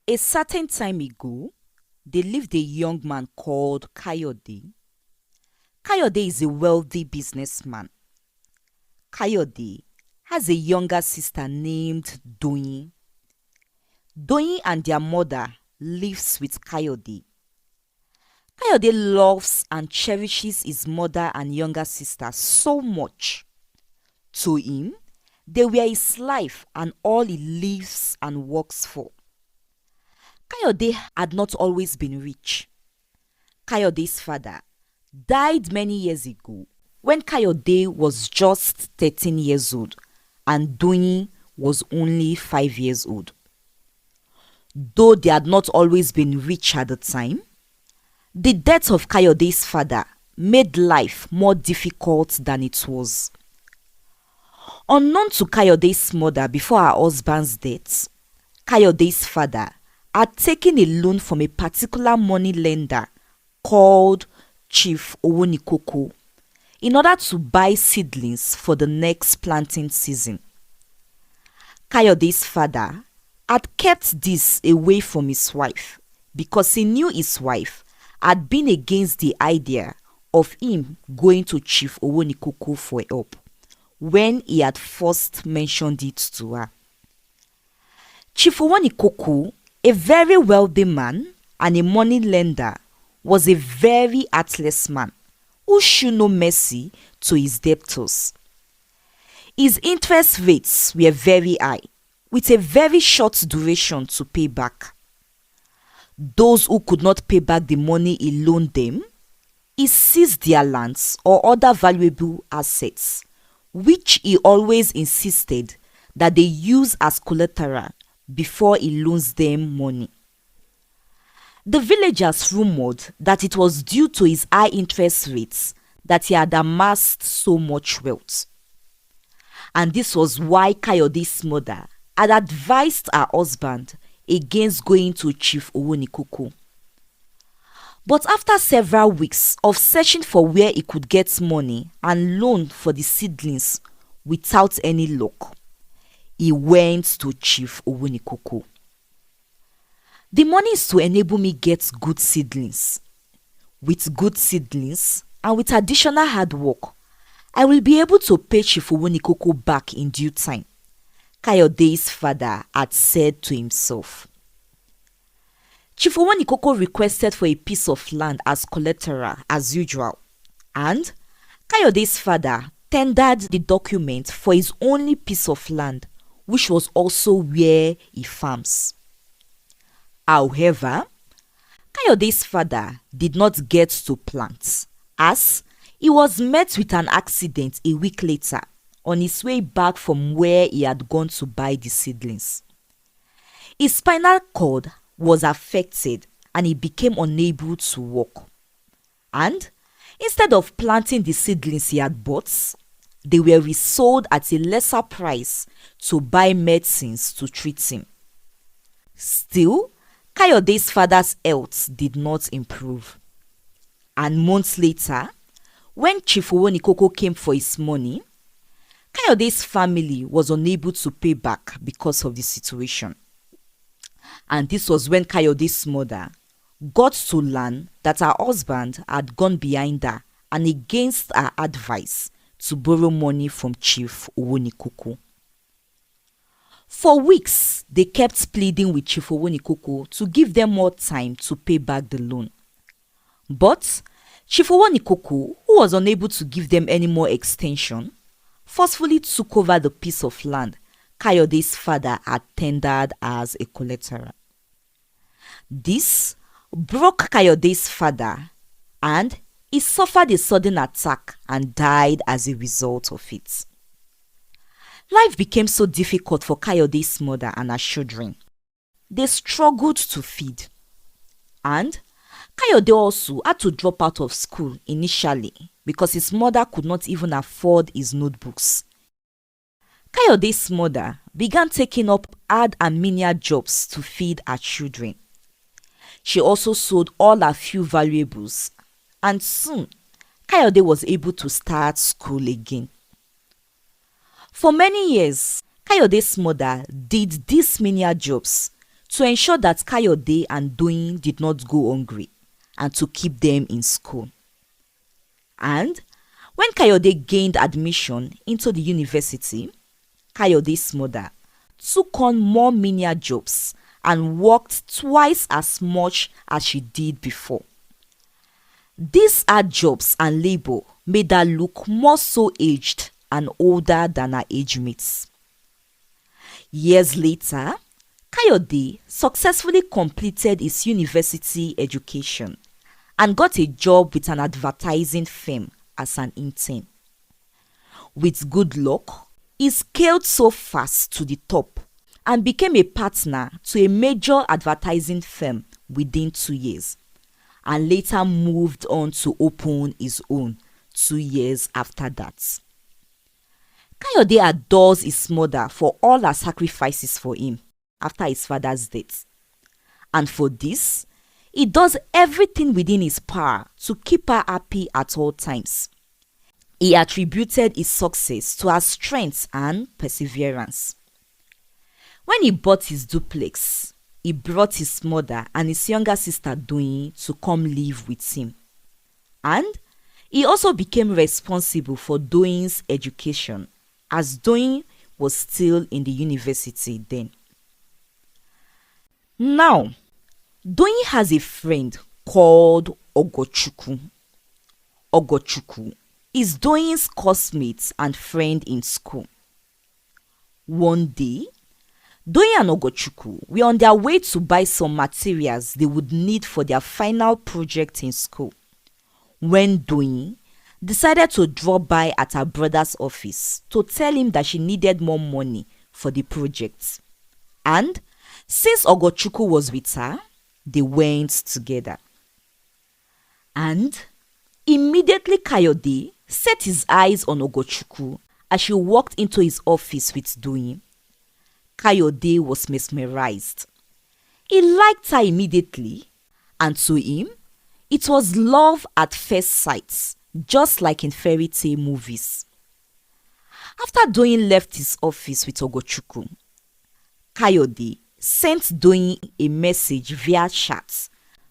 A certain time ago, there lived a young man called Kayode. Kayode is a wealthy businessman. Kayode has a younger sister named Doyin. Doyin and their mother lives with Kayode. Kayode loves and cherishes his mother and younger sister so much. To him, they were his life and all he lives and works for. Kayode had not always been rich. Kayode's father died many years ago when Kayode was just 13 years old and Doyin was only 5 years old. Though they had not always been rich at the time, the death of Kayode's father made life more difficult than it was. Unknown to Kayode's mother before her husband's death, Kayode's father had taken a loan from a particular money lender called Chief Owonikoko in order to buy seedlings for the next planting season. Kayode's father had kept this away from his wife because he knew his wife had been against the idea of him going to Chief Owonikoko for help when he had first mentioned it to her. Chief Owonikoko, a very wealthy man and a money lender, was a very heartless man who showed no mercy to his debtors. His interest rates were very high, with a very short duration to pay back. Those who could not pay back the money he loaned them, he seized their lands or other valuable assets, which he always insisted that they use as collateral before he loans them money. The villagers rumored that it was due to his high interest rates that he had amassed so much wealth. And this was why Kayode's mother had advised her husband against going to Chief Owonikoko. But after several weeks of searching for where he could get money and loan for the seedlings without any luck, he went to Chief Owonikoko. The money is to enable me get good seedlings. With good seedlings and with additional hard work, I will be able to pay Chief Owonikoko back in due time, Kayode's father had said to himself. Chief Owonikoko requested for a piece of land as collateral as usual, and Kayode's father tendered the document for his only piece of land, which was also where he farms. However, Kayode's father did not get to plant, as he was met with an accident a week later on his way back from where he had gone to buy the seedlings. His spinal cord was affected and he became unable to walk. And instead of planting the seedlings he had bought, they were resold at a lesser price to buy medicines to treat him. Still, Kayode's father's health did not improve. And months later, when Chief Owonikoko came for his money, Kayode's family was unable to pay back because of the situation. And this was when Kayode's mother got to learn that her husband had gone behind her and against her advice to borrow money from Chief Owonikoko. For weeks, they kept pleading with Chief Owonikoko to give them more time to pay back the loan. But Chief Owonikoko, who was unable to give them any more extension, forcefully took over the piece of land Kayode's father had tendered as a collateral. This broke Kayode's father, and he suffered a sudden attack and died as a result of it. Life became so difficult for Kayode's mother and her children. They struggled to feed. And Kayode also had to drop out of school initially because his mother could not even afford his notebooks. Kayode's mother began taking up hard and menial jobs to feed her children. She also sold all her few valuables, and soon Kayode was able to start school again. For many years, Kayode's mother did these menial jobs to ensure that Kayode and Doyin did not go hungry and to keep them in school. And when Kayode gained admission into the university, Kayode's mother took on more menial jobs and worked twice as much as she did before. These hard jobs and labor made her look more so aged and older than her age mates. Years later, Kayode successfully completed his university education and got a job with an advertising firm as an intern. With good luck, he scaled so fast to the top and became a partner to a major advertising firm within 2 years, and later moved on to open his own 2 years after that. Kayode adores his mother for all her sacrifices for him after his father's death. And for this, he does everything within his power to keep her happy at all times. He attributed his success to her strength and perseverance. When he bought his duplex, he brought his mother and his younger sister Doyin to come live with him. And he also became responsible for Doyin's education, as Doyin was still in the university then. Now, Doyin has a friend called Ogochukwu. Ogochukwu is Doyin's classmate and friend in school. One day, Doyin and Ogochukwu were on their way to buy some materials they would need for their final project in school, when Doyin decided to drop by at her brother's office to tell him that she needed more money for the project. And since Ogochukwu was with her, they went together. And immediately Kayode set his eyes on Ogochukwu as she walked into his office with Doyin. Kayode was mesmerized. He liked her immediately, and to him, it was love at first sight, just like in fairy tale movies. After Doyin left his office with Ogochukwu, Kayode sent Doyin a message via chat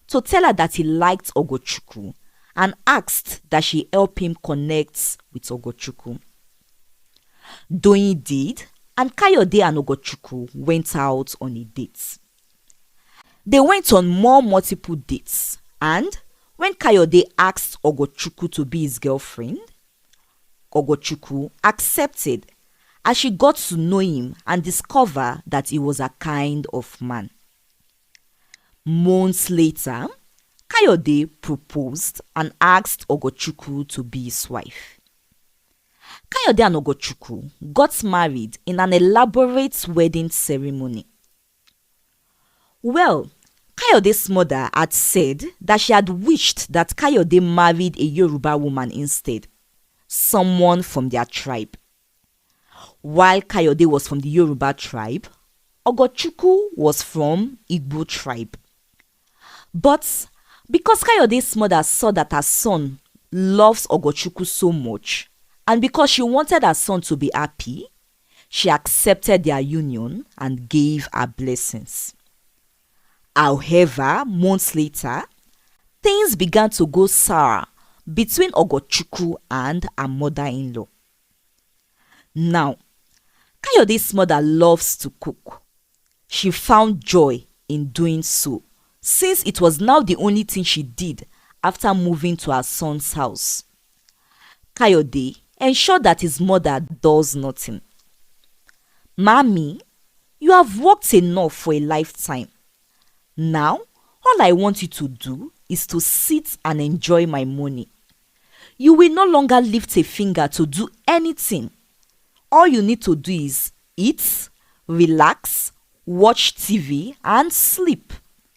to tell her that he liked Ogochukwu and asked that she help him connect with Ogochukwu. Doyin did, and Kayode and Ogochukwu went out on a date. They went on more multiple dates, and when Kayode asked Ogochukwu to be his girlfriend, Ogochukwu accepted, as she got to know him and discover that he was a kind of man. Months later, Kayode proposed and asked Ogochukwu to be his wife. Kayode and Ogochukwu got married in an elaborate wedding ceremony. Well, Kayode's mother had said that she had wished that Kayode married a Yoruba woman instead, someone from their tribe. While Kayode was from the Yoruba tribe, Ogochukwu was from Igbo tribe. But because Kayode's mother saw that her son loves Ogochukwu so much, and because she wanted her son to be happy, she accepted their union and gave her blessings. However, months later, things began to go sour between Ogochukwu and her mother-in-law. Now, Kayode's mother loves to cook. She found joy in doing so, since it was now the only thing she did after moving to her son's house. Kayode ensured that his mother does nothing. "Mommy, you have worked enough for a lifetime. Now, all I want you to do is to sit and enjoy my money. You will no longer lift a finger to do anything. All you need to do is eat, relax, watch TV, and sleep,"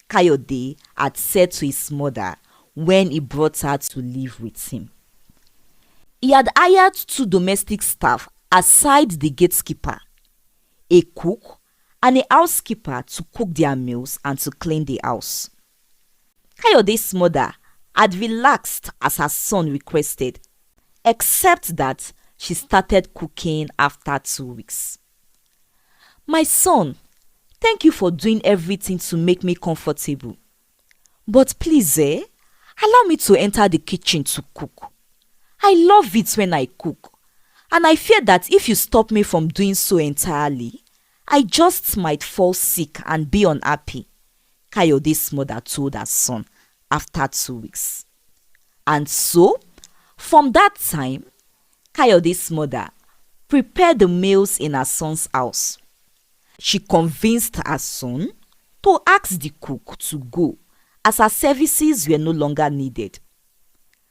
Kayode had said to his mother when he brought her to live with him. He had hired 2 domestic staff aside the gatekeeper, a cook and a housekeeper to cook their meals and to clean the house. Kayode's mother had relaxed as her son requested, except that she started cooking after 2 weeks. "My son, Thank you for doing everything to make me comfortable. But please, allow me to enter the kitchen to cook. I love it when I cook, and I fear that if you stop me from doing so entirely, I just might fall sick and be unhappy, Kayode's mother told her son after 2 weeks. And so, from that time, Kayode's mother prepared the meals in her son's house. She convinced her son to ask the cook to go as her services were no longer needed.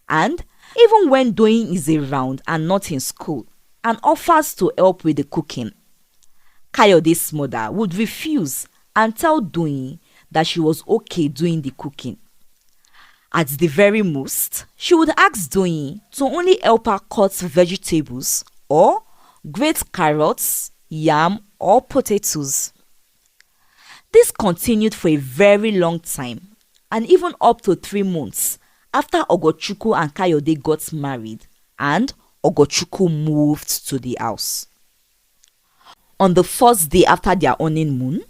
And even when Doyin is around and not in school and offers to help with the cooking, Kayode's mother would refuse and tell Doyin that she was okay doing the cooking. At the very most, she would ask Doyin to only help her cut vegetables or grate carrots, yam, or potatoes. This continued for a very long time, and even up to 3 months after Ogochukwu and Kayode got married and Ogochukwu moved to the house. On the first day after their honeymoon,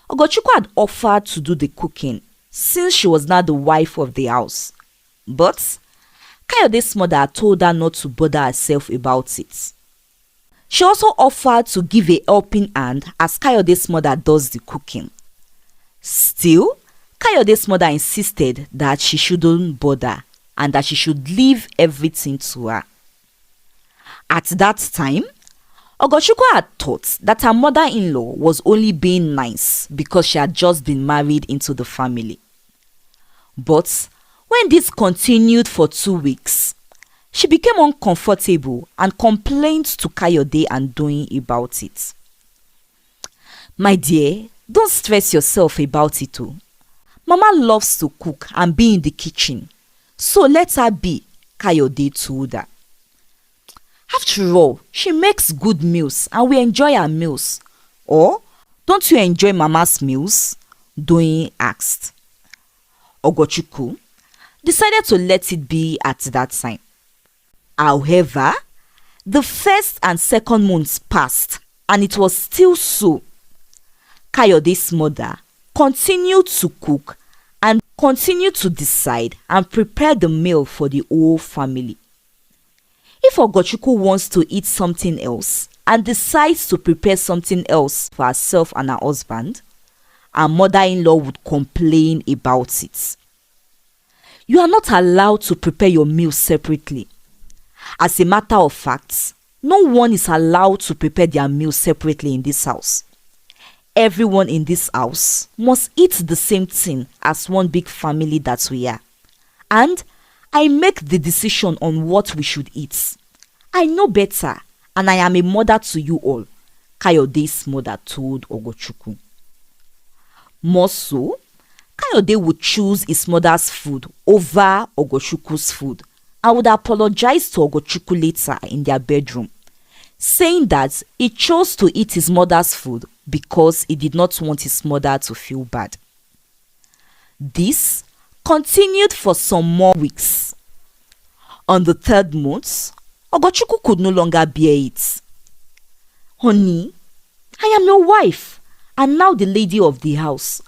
Ogochukwu had offered to do the cooking since she was now the wife of the house. But Kayode's mother had told her not to bother herself about it. She also offered to give a helping hand as Kayode's mother does the cooking. Still, Kayode's mother insisted that she shouldn't bother and that she should leave everything to her. At that time, Ogochukwu had thought that her mother-in-law was only being nice because she had just been married into the family. But when this continued for 2 weeks, she became uncomfortable and complained to Kayode and Doyin about it. My dear, don't stress yourself about it. Mama loves to cook and be in the kitchen, so let her be, Kayode told her. After all, she makes good meals and we enjoy her meals. Or, don't you enjoy Mama's meals? Doyin asked. Ogochukwu decided to let it be at that time. However, the first and second months passed and it was still so. Kayode's mother continued to cook and continued to decide and prepare the meal for the whole family. If Ogochukwu wants to eat something else and decides to prepare something else for herself and her husband, her mother-in-law would complain about it. You are not allowed to prepare your meal separately. As a matter of fact, no one is allowed to prepare their meal separately in this house. Everyone in this house must eat the same thing as one big family that we are. And I make the decision on what we should eat. I know better and I am a mother to you all, Kayode's mother told Ogochukwu. More so, Kayode would choose his mother's food over Ogochukwu's food and would apologize to Ogochukwu later in their bedroom, saying that he chose to eat his mother's food because he did not want his mother to feel bad. This continued for some more weeks. On the 3rd month, Ogochukwu could no longer bear it. Honey, I am your wife and now the lady of the house.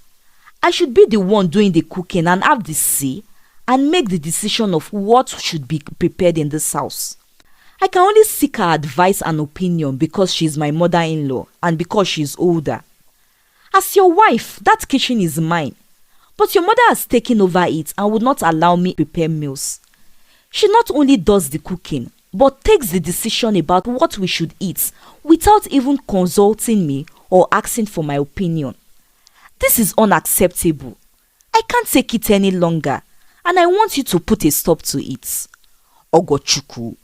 I should be the one doing the cooking and have the say and make the decision of what should be prepared in this house. I can only seek her advice and opinion because she is my mother-in-law and because she is older. As your wife, that kitchen is mine. But your mother has taken over it and would not allow me to prepare meals. She not only does the cooking, but takes the decision about what we should eat without even consulting me or asking for my opinion. This is unacceptable. I can't take it any longer and I want you to put a stop to it, Ogochukwu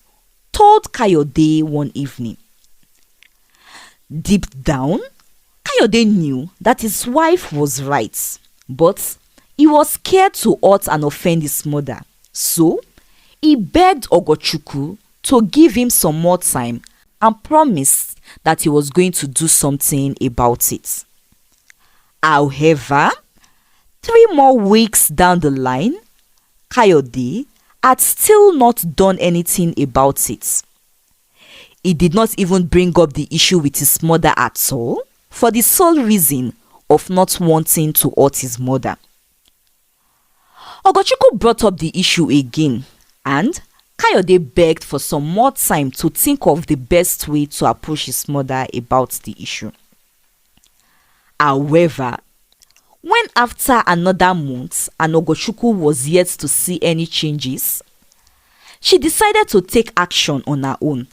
told Kayode one evening. Deep down, Kayode knew that his wife was right, but he was scared to hurt and offend his mother. So, he begged Ogochukwu to give him some more time and promised that he was going to do something about it. However, 3 more weeks down the line, Kayode had still not done anything about it. He did not even bring up the issue with his mother at all, for the sole reason of not wanting to hurt his mother. Ogochukwu brought up the issue again, and Kayode begged for some more time to think of the best way to approach his mother about the issue. However, when after another month and Ogochukwu was yet to see any changes, she decided to take action on her own,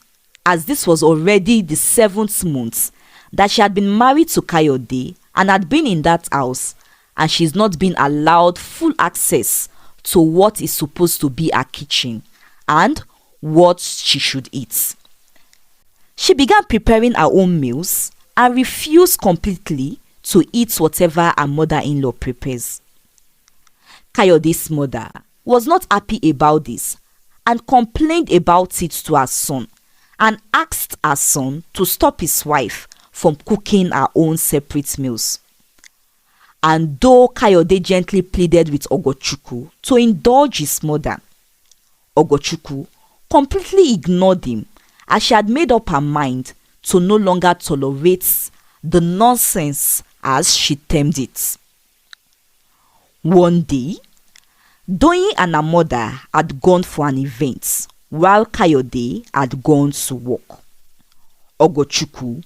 as this was already the 7th month that she had been married to Kayode and had been in that house, and she's not been allowed full access to what is supposed to be her kitchen and what she should eat. She began preparing her own meals and refused completely to eat whatever her mother-in-law prepares. Kayode's mother was not happy about this and complained about it to her son and asked her son to stop his wife from cooking her own separate meals. And though Kayode gently pleaded with Ogochukwu to indulge his mother, Ogochukwu completely ignored him, as she had made up her mind to no longer tolerate the nonsense, as she termed it. One day, Doyin and her mother had gone for an event while Kayode had gone to work. Ogochukwu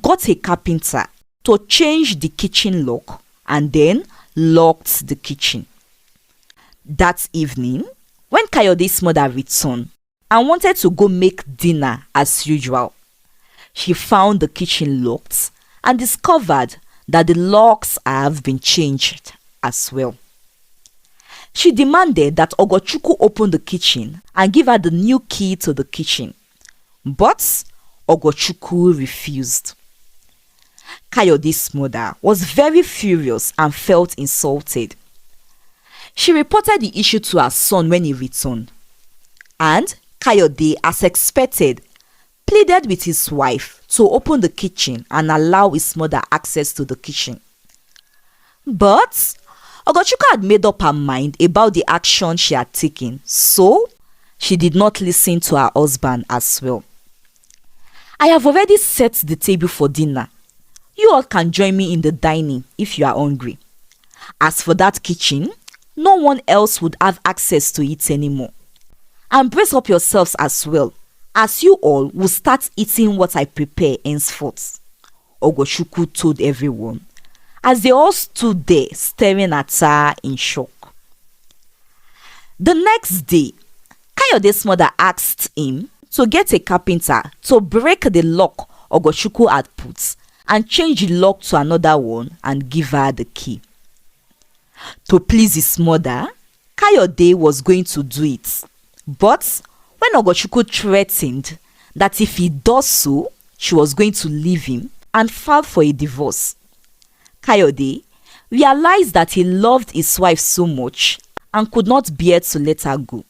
got a carpenter to change the kitchen lock and then locked the kitchen. That evening, when Kayode's mother returned and wanted to go make dinner as usual, she found the kitchen locked and discovered that the locks have been changed as well. She demanded that Ogochukwu open the kitchen and give her the new key to the kitchen, but Ogochukwu refused. Kayode's mother was very furious and felt insulted. She reported the issue to her son when he returned, and Kayode, as expected, pleaded with his wife to open the kitchen and allow his mother access to the kitchen. But Ogochukwu had made up her mind about the action she had taken, so she did not listen to her husband as well. "I have already set the table for dinner. You all can join me in the dining if you are hungry. As for that kitchen, no one else would have access to it anymore. And brace up yourselves as well, as you all will start eating what I prepare henceforth," Ogochukwu told everyone, as they all stood there staring at her in shock. The next day, Kayode's mother asked him to get a carpenter to break the lock Ogochukwu had put and change the lock to another one and give her the key. To please his mother, Kayode was going to do it, but when Ogochukwu threatened that if he does so, she was going to leave him and file for a divorce, Kayode realized that he loved his wife so much and could not bear to let her go.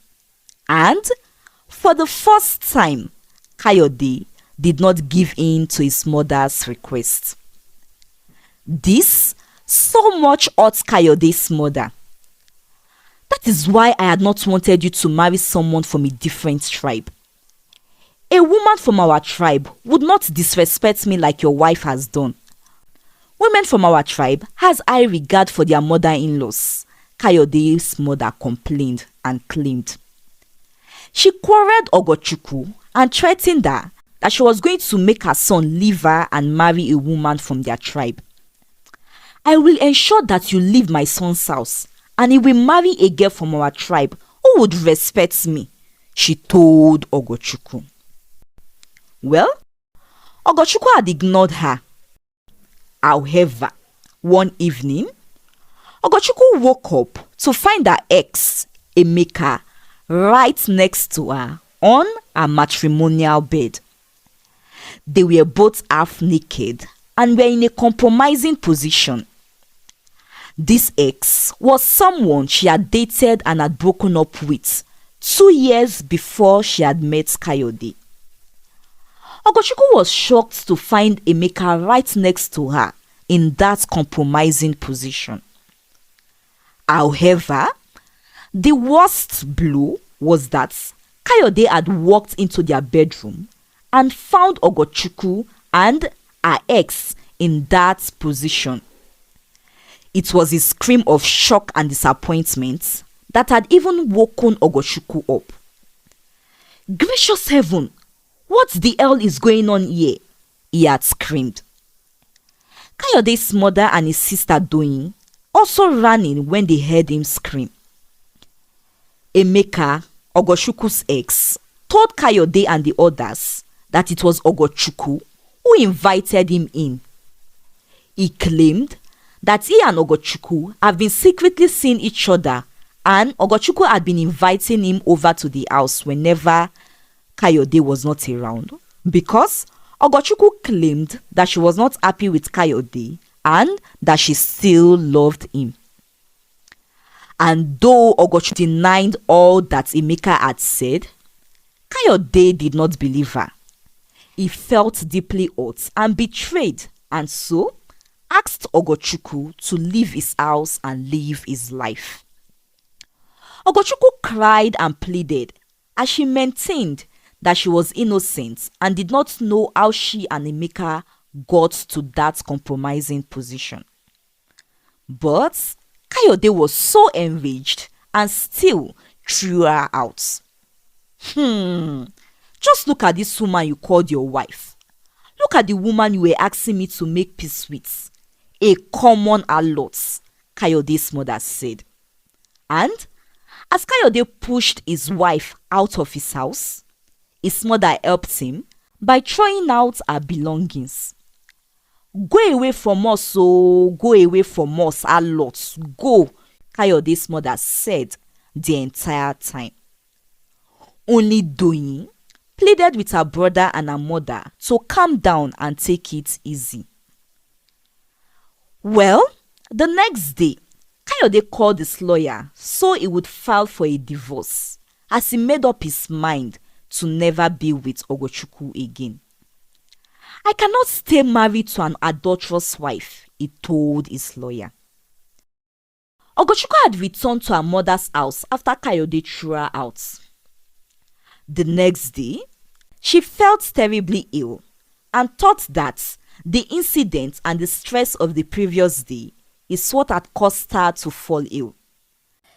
And for the first time, Kayode did not give in to his mother's request. This so much hurt Kayode's mother. "That is why I had not wanted you to marry someone from a different tribe. A woman from our tribe would not disrespect me like your wife has done. Women from our tribe has high regard for their mother-in-laws," Kayode's mother complained and claimed. She quarreled Ogochukwu and threatened her that she was going to make her son leave her and marry a woman from their tribe. "I will ensure that you leave my son's house and he will marry a girl from our tribe who would respect me," she told Ogochukwu. Well, Ogochukwu had ignored her. However, one evening, Ogochukwu woke up to find her ex, Emeka, right next to her on her matrimonial bed. They were both half naked and were in a compromising position. This ex was someone she had dated and had broken up with 2 years before she had met Kayode. Ogochukwu was shocked to find Emeka right next to her in that compromising position. However, the worst blow was that Kayode had walked into their bedroom and found Ogochukwu and her ex in that position. It was a scream of shock and disappointment that had even woken Ogochukwu up. "Gracious heaven! What the hell is going on here?" he had screamed. Kayode's mother and his sister Doyin also ran in when they heard him scream. Emeka, Ogochukwu's ex, told Kayode and the others that it was Ogochukwu who invited him in. He claimed that he and Ogochukwu have been secretly seeing each other, and Ogochukwu had been inviting him over to the house whenever Kayode was not around, because Ogochukwu claimed that she was not happy with Kayode and that she still loved him. And though Ogochukwu denied all that Emeka had said, Kayode did not believe her. He felt deeply hurt and betrayed, and so asked Ogochukwu to leave his house and live his life. Ogochukwu cried and pleaded as she maintained that she was innocent and did not know how she and Emeka got to that compromising position. But Kayode was so enraged and still threw her out. Just look at this woman you called your wife. Look at the woman you were asking me to make peace with. A common harlot, Kayode's mother said. And as Kayode pushed his wife out of his house, his mother helped him by throwing out her belongings. "Go away from us, oh, go away from us, harlots, go," Kayode's mother said the entire time. Only Doyin pleaded with her brother and her mother to calm down and take it easy. Well, the next day, Kayode called his lawyer so he would file for a divorce, as he made up his mind to never be with Ogochukwu again. "I cannot stay married to an adulterous wife," he told his lawyer. Ogochukwu had returned to her mother's house after Kayode threw her out. The next day, she felt terribly ill and thought that the incident and the stress of the previous day is what had caused her to fall ill.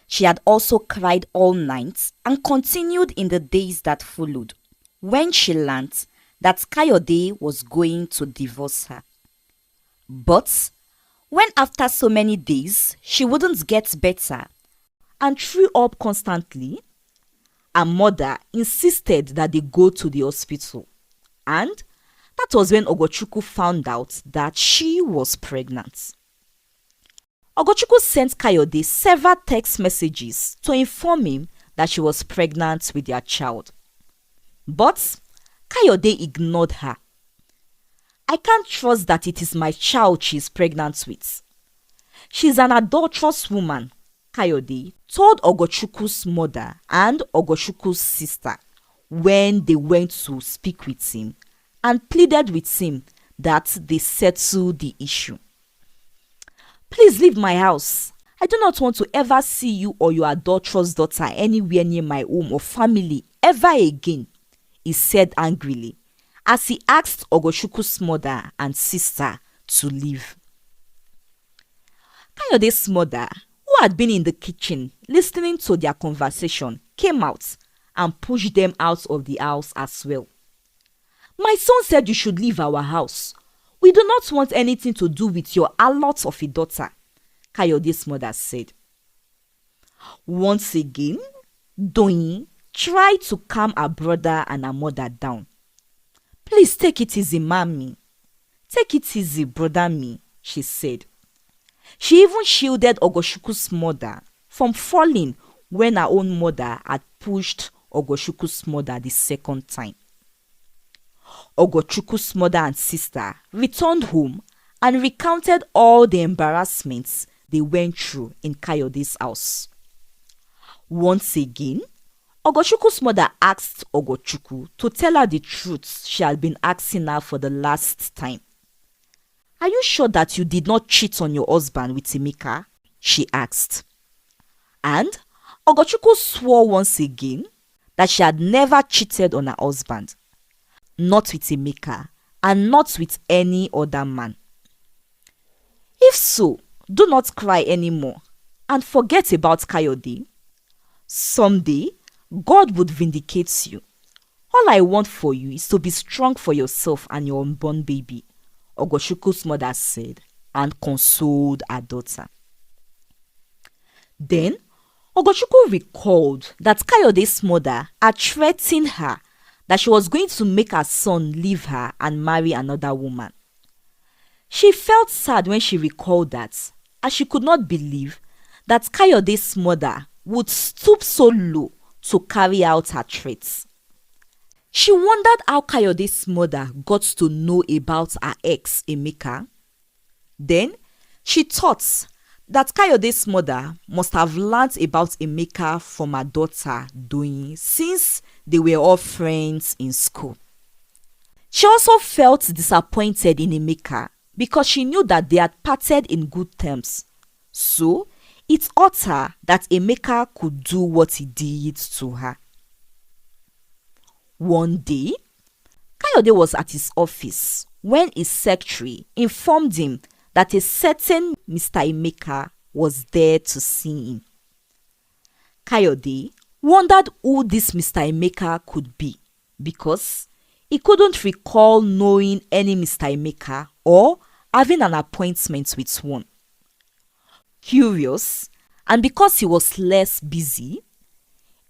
She had also cried all night and continued in the days that followed, when she learnt that Kayode was going to divorce her. But when after so many days she wouldn't get better and threw up constantly, her mother insisted that they go to the hospital, and that was when Ogochukwu found out that she was pregnant. Ogochukwu sent Kayode several text messages to inform him that she was pregnant with their child. But Kayode ignored her. "I can't trust that it is my child she is pregnant with. She's an adulterous woman," Kayode told Ogochukwu's mother and Ogochukwu's sister when they went to speak with him and pleaded with him that they settle the issue. "Please leave my house. I do not want to ever see you or your adulterous daughter anywhere near my home or family ever again," he said angrily as he asked Ogochukwu's mother and sister to leave. Kayode's mother, who had been in the kitchen listening to their conversation, came out and pushed them out of the house as well. "My son said you should leave our house. We do not want anything to do with your harlot of a daughter," Kayode's mother said. Once again, Doyin tried to calm her brother and her mother down. "Please take it easy, mommy. Take it easy, brother me," she said. She even shielded Ogochukwu's mother from falling when her own mother had pushed Ogochukwu's mother the second time. Ogochukwu's mother and sister returned home and recounted all the embarrassments they went through in Kayode's house. Once again, Ogochukwu's mother asked Ogochukwu to tell her the truth she had been asking her for the last time. "Are you sure that you did not cheat on your husband with Emeka?" she asked. And Ogochukwu swore once again that she had never cheated on her husband, not with Emeka and not with any other man. If so, do not cry anymore and forget about Kayode. Someday, God would vindicate you. All I want for you is to be strong for yourself and your unborn baby, Ogochukwu's mother said, and consoled her daughter. Then, Ogochukwu recalled that Kayode's mother had threatened her that she was going to make her son leave her and marry another woman. She felt sad when she recalled that, as she could not believe that Kayode's mother would stoop so low to carry out her threats. She wondered how Kayode's mother got to know about her ex, Emeka. Then, she thought that Kayode's mother must have learnt about Emeka from her daughter, Doyin, since they were all friends in school. She also felt disappointed in Emeka because she knew that they had parted in good terms. So, it hurt her that Emeka could do what he did to her. One day, Kayode was at his office when his secretary informed him that a certain Mr. Emeka was there to see him. Kayode wondered who this Mr. Emeka could be because he couldn't recall knowing any Mr. Emeka or having an appointment with one. Curious, and because he was less busy,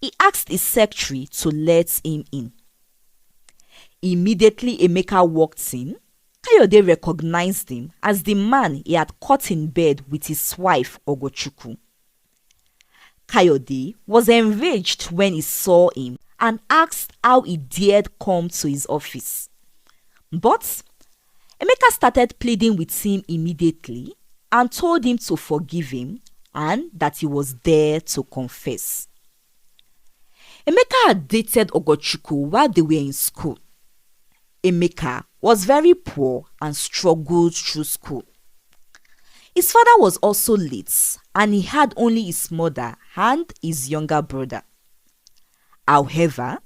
he asked his secretary to let him in. Immediately Emeka walked in, Kayode recognized him as the man he had caught in bed with his wife Ogochukwu. Kayode was enraged when he saw him and asked how he dared come to his office. But Emeka started pleading with him immediately and told him to forgive him and that he was there to confess. Emeka had dated Ogochukwu while they were in school. Emeka was very poor and struggled through school. His father was also late and he had only his mother and his younger brother. However,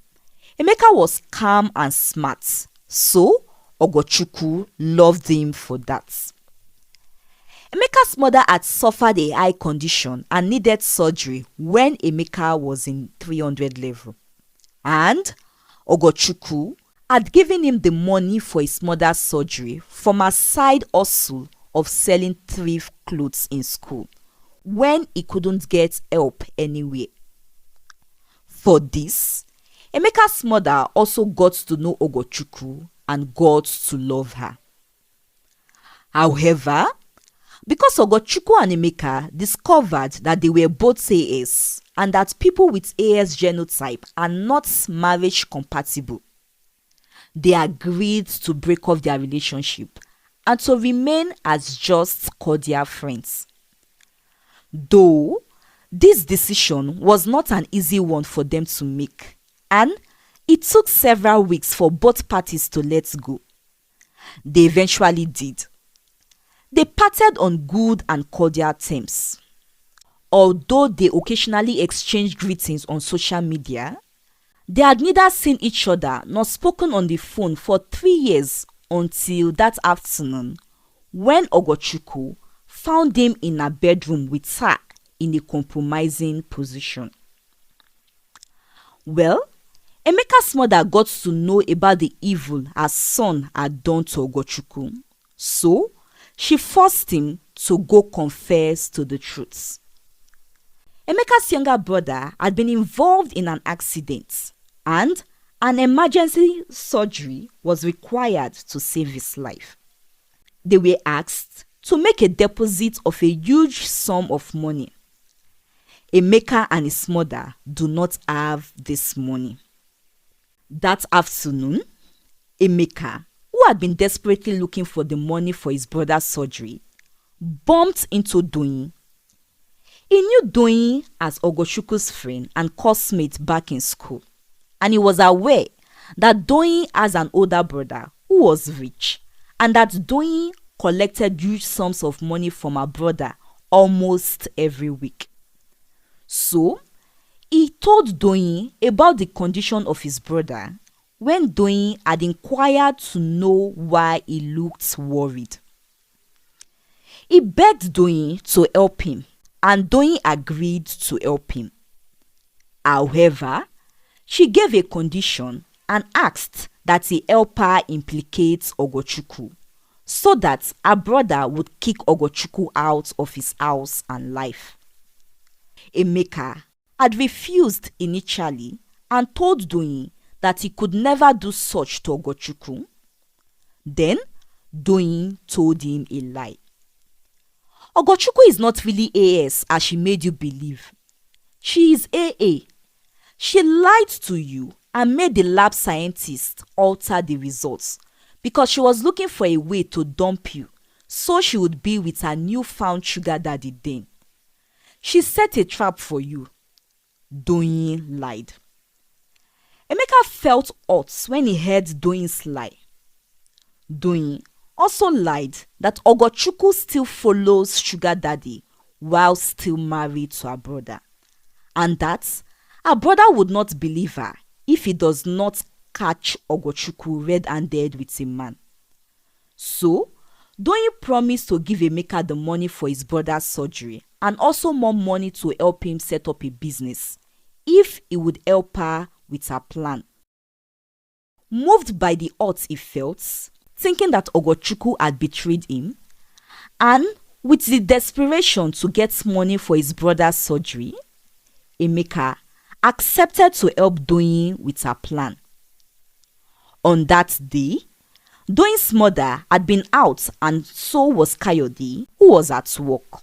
Emeka was calm and smart, so Ogochukwu loved him for that. Emeka's mother had suffered a eye condition and needed surgery when Emeka was in 300 level. And Ogochukwu had given him the money for his mother's surgery from a side hustle of selling thrift clothes in school when he couldn't get help anywhere. For this, Emeka's mother also got to know Ogochukwu and got to love her. However, because Ogochukwu and Emeka discovered that they were both AS and that people with AS genotype are not marriage compatible, they agreed to break off their relationship and to remain as just cordial friends. Though this decision was not an easy one for them to make, and it took several weeks for both parties to let go. They eventually did. They parted on good and cordial terms. Although they occasionally exchanged greetings on social media, they had neither seen each other nor spoken on the phone for 3 years until that afternoon when Ogochukwu found him in a bedroom with her in a compromising position. Well, Emeka's mother got to know about the evil her son had done to Ogochukwu, so she forced him to go confess to the truth. Emeka's younger brother had been involved in an accident and an emergency surgery was required to save his life. They were asked to make a deposit of a huge sum of money. Emeka and his mother do not have this money. That afternoon, Emeka, who had been desperately looking for the money for his brother's surgery, bumped into Doyin. He knew Doyin as Ogochukwu's friend and classmate back in school, and he was aware that Doyin has an older brother who was rich, and that Doyin collected huge sums of money from her brother almost every week. So, he told Doyin about the condition of his brother when Doyin had inquired to know why he looked worried. He begged Doyin to help him, and Doyin agreed to help him. However, she gave a condition and asked that he help her implicate Ogochukwu so that her brother would kick Ogochukwu out of his house and life. Emeka had refused initially and told Doyin that he could never do such to Ogochukwu. Then Doyin told him a lie. Ogochukwu is not really AS as she made you believe. She is AA. She lied to you and made the lab scientist alter the results because she was looking for a way to dump you so she would be with her newfound sugar daddy then. She set a trap for you. Doyin lied. Emeka felt hot when he heard Doyin's lie. Doyin also lied that Ogochukwu still follows sugar daddy while still married to her brother, and that her brother would not believe her if he does not catch Ogochukwu red-handed with a man. So, Doyin promised to give Emeka the money for his brother's surgery and also more money to help him set up a business if he would help her with her plan. Moved by the odds he felt, thinking that Ogochukwu had betrayed him, and with the desperation to get money for his brother's surgery, Emeka accepted to help Doyin with her plan. On that day, Doyin's mother had been out and so was Kayode, who was at work.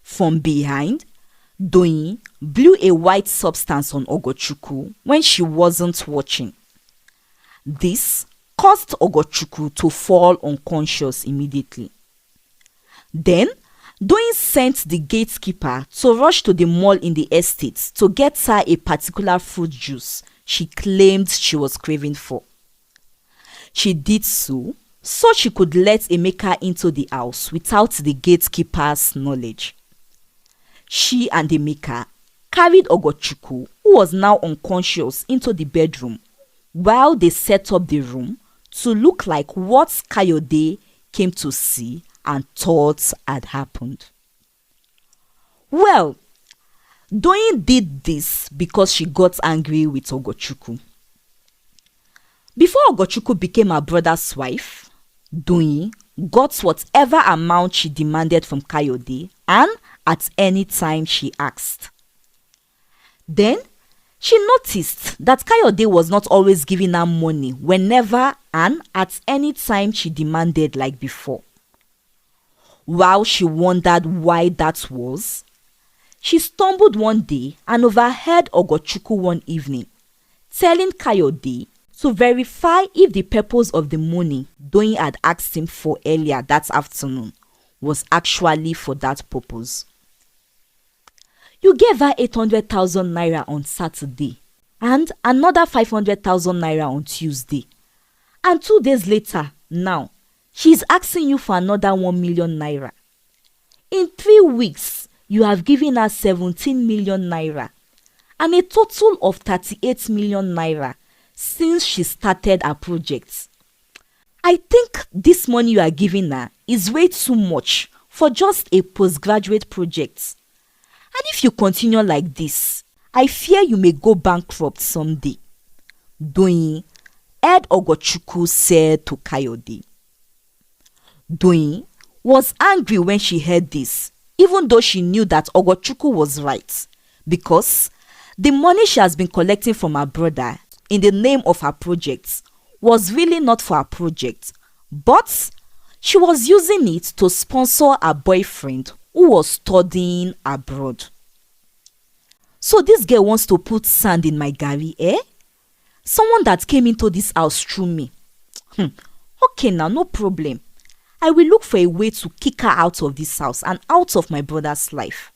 From behind, Doyin blew a white substance on Ogochukwu when she wasn't watching. This caused Ogochukwu to fall unconscious immediately. Then, Doyin sent the gatekeeper to rush to the mall in the estate to get her a particular fruit juice she claimed she was craving for. She did so she could let Emeka into the house without the gatekeeper's knowledge. She and Emeka carried Ogochukwu, who was now unconscious, into the bedroom while they set up the room to look like what Kayode came to see and thought had happened. Well, Doyin did this because she got angry with Ogochukwu. Before Ogochukwu became her brother's wife, Doyin got whatever amount she demanded from Kayode and at any time she asked. Then, she noticed that Kayode was not always giving her money whenever and at any time she demanded like before. While she wondered why that was, she stumbled one day and overheard Ogochukwu one evening telling Kayode to verify if the purpose of the money Doyin had asked him for earlier that afternoon was actually for that purpose. You gave her 800,000 naira on Saturday and another 500,000 naira on Tuesday. And 2 days later, now, she's asking you for another 1 million naira. In 3 weeks, you have given her 17 million naira and a total of 38 million naira since she started her project. I think this money you are giving her is way too much for just a postgraduate project. And if you continue like this, I fear you may go bankrupt someday. Doyin heard Ogochukwu said to Kayode. Doyin was angry when she heard this, even though she knew that Ogochukwu was right, because the money she has been collecting from her brother in the name of her project was really not for her project, but she was using it to sponsor her boyfriend who was studying abroad. So this girl wants to put sand in my garri, eh? Someone that came into this house through me. Okay now, no problem. I will look for a way to kick her out of this house and out of my brother's life,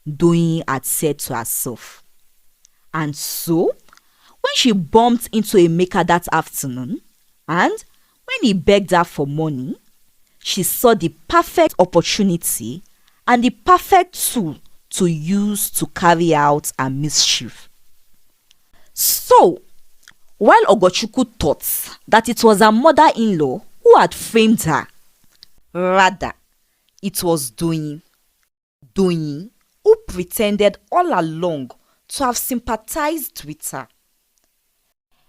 Doyin had said to herself. And so, when she bumped into Emeka that afternoon, and when he begged her for money, she saw the perfect opportunity and the perfect tool to use to carry out her mischief. So, while Ogochukwu thought that it was her mother-in-law who had framed her, rather, It was Doyin, who pretended all along to have sympathized with her.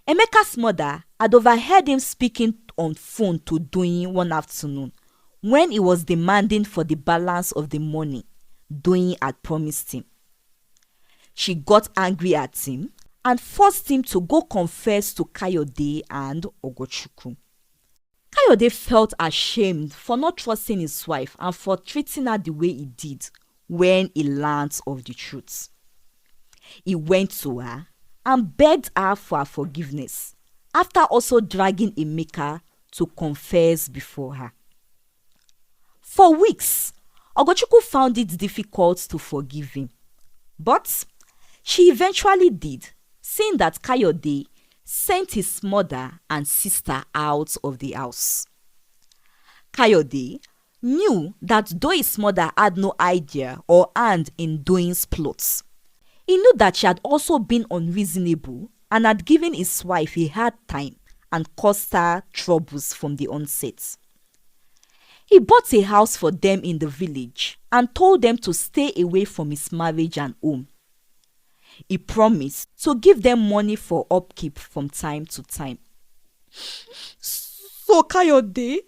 Emeka's mother had overheard him speaking on phone to Doyin one afternoon when he was demanding for the balance of the money Doyin had promised him. She got angry at him and forced him to go confess to Kayode and Ogochukwu. Kayode felt ashamed for not trusting his wife and for treating her the way he did when he learnt of the truth. He went to her and begged her for her forgiveness after also dragging Emeka to confess before her. For weeks, Ogochukwu found it difficult to forgive him, but she eventually did, seeing that Kayode sent his mother and sister out of the house. Kayode knew that Doyin's mother had no idea or hand in Doyin's plots. He knew that she had also been unreasonable and had given his wife a hard time and caused her troubles from the onset. He bought a house for them in the village and told them to stay away from his marriage and home. He promised to give them money for upkeep from time to time. So Kayode,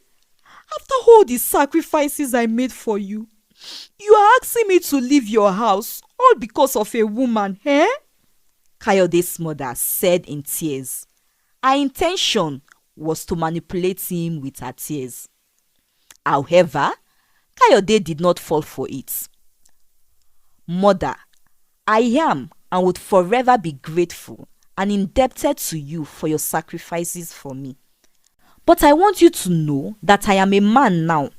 after all the sacrifices I made for you, you are asking me to leave your house all because of a woman, eh? Kayode's mother said in tears. Her intention was to manipulate him with her tears. However, Kayode did not fall for it. Mother, I am and would forever be grateful and indebted to you for your sacrifices for me. But I want you to know that I am a man now,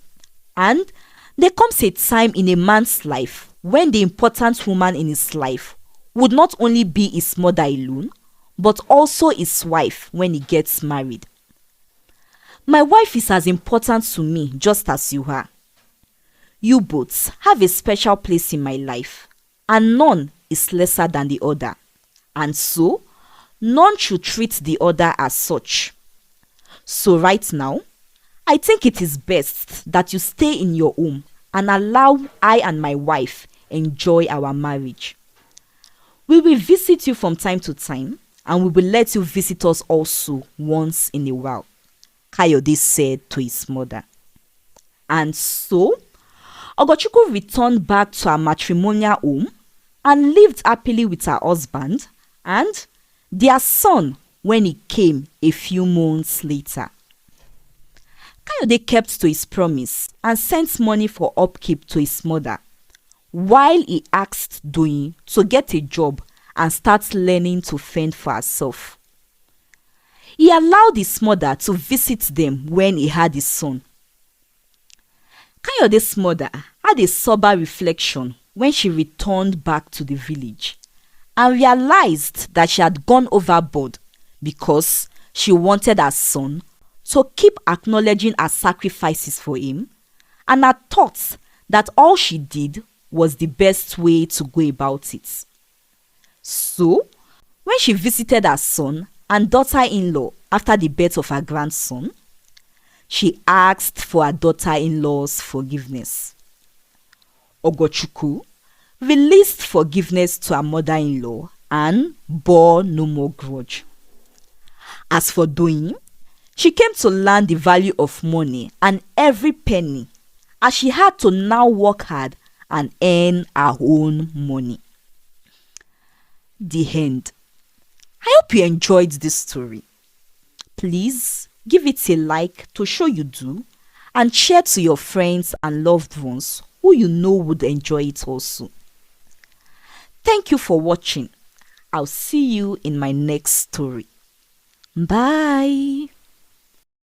and there comes a time in a man's life when the important woman in his life would not only be his mother alone, but also his wife when he gets married. My wife is as important to me just as you are. You both have a special place in my life, and none is lesser than the other, and so none should treat the other as such. So right now, I think it is best that you stay in your home and allow I and my wife enjoy our marriage. We will visit you from time to time, and we will let you visit us also once in a while, Kayode said to his mother. And so, Ogochukwu returned back to her matrimonial home and lived happily with her husband and their son when he came a few months later. Kayode kept to his promise and sent money for upkeep to his mother, while he asked Doyin to get a job and start learning to fend for herself. He allowed his mother to visit them when he had his son. Kayode's mother had a sober reflection when she returned back to the village and realized that she had gone overboard because she wanted her son to keep acknowledging her sacrifices for him, and had thought that all she did was the best way to go about it. So, when she visited her son and daughter-in-law after the birth of her grandson, she asked for her daughter-in-law's forgiveness. Ogochukwu released forgiveness to her mother-in-law and bore no more grudge. As for Doyin, she came to learn the value of money and every penny, as she had to now work hard and earn her own money. The end. I hope you enjoyed this story. Please give it a like to show you do, and share to your friends and loved ones who you know would enjoy it also. Thank you for watching. I'll see you in my next story. Bye.